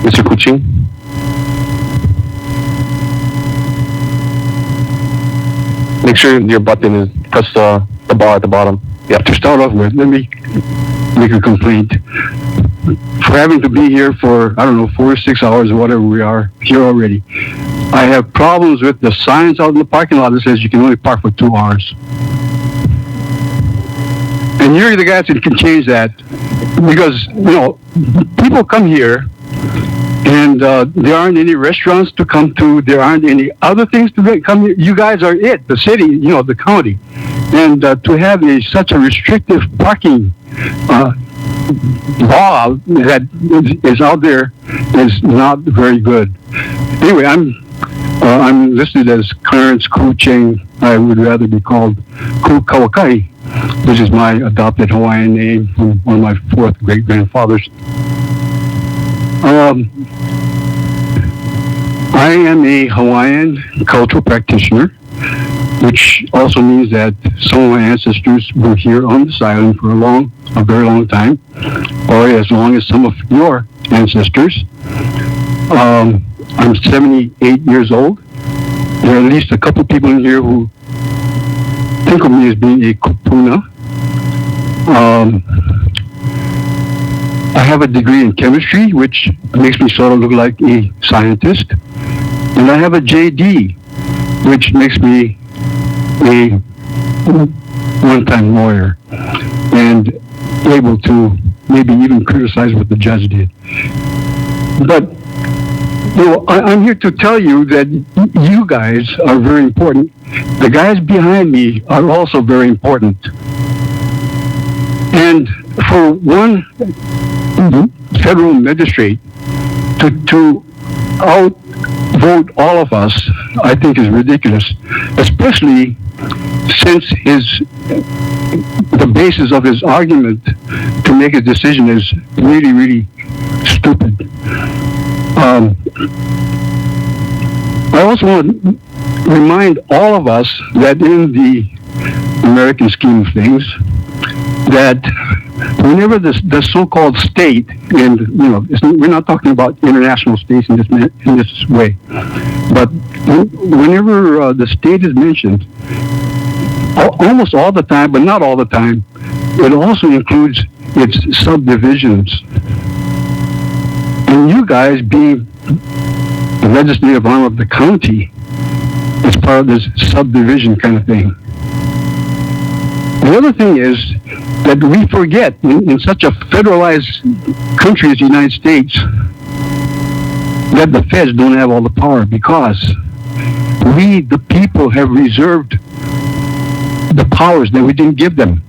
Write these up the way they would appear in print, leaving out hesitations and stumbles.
Mr. Ku Ching? Make sure your button is press the bar at the bottom. Yeah, to start off with, let me make a complaint. For having to be here for, I don't know, 4 or 6 hours or whatever we are here already, I have problems with the signs out in the parking lot that says you can only park for 2 hours. And you're the guys that can change that, because, people come here and there aren't any restaurants to come to, there aren't any other things to come here. You guys are it, the city, the county. And to have such a restrictive parking law that is out there is not very good. Anyway, I'm listed as Clarence Ku Ching. I would rather be called Ku Kawakai, which is my adopted Hawaiian name from one of my 4th great-grandfathers. I am a Hawaiian cultural practitioner, which also means that some of my ancestors were here on this island for a very long time, or as long as some of your ancestors. I'm 78 years old. There are at least a couple people in here who think of me as being a kupuna. I have a degree in chemistry, which makes me sort of look like a scientist. And I have a JD, which makes me a one-time lawyer and able to maybe even criticize what the judge did. But I'm here to tell you that you guys are very important. The guys behind me are also very important. And for one federal magistrate to outvote all of us, I think is ridiculous, especially since the basis of his argument to make a decision is really, really stupid. I also want to remind all of us that in the American scheme of things, that whenever the so-called state, and we're not talking about international states in this way, but whenever the state is mentioned, almost all the time, but not all the time, it also includes its subdivisions. And you guys, being the legislative arm of the county, is part of this subdivision kind of thing. The other thing is that we forget, in such a federalized country as the United States, that the feds don't have all the power, because we, the people, have reserved the powers that we didn't give them.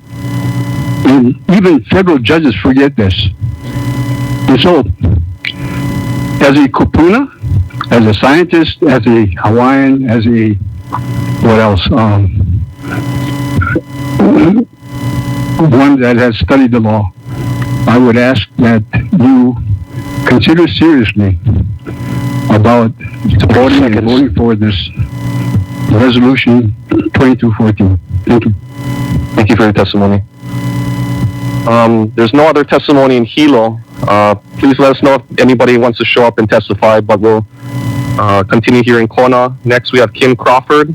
And even federal judges forget this. And so, as a kupuna, as a scientist, as a Hawaiian, as a, what else? One that has studied the law, I would ask that you consider seriously about supporting and voting for this resolution 2214. Thank you. Thank you for your testimony. There's no other testimony in Hilo. Please let us know if anybody wants to show up and testify, but we'll continue here in Kona. Next, we have Kim Crawford.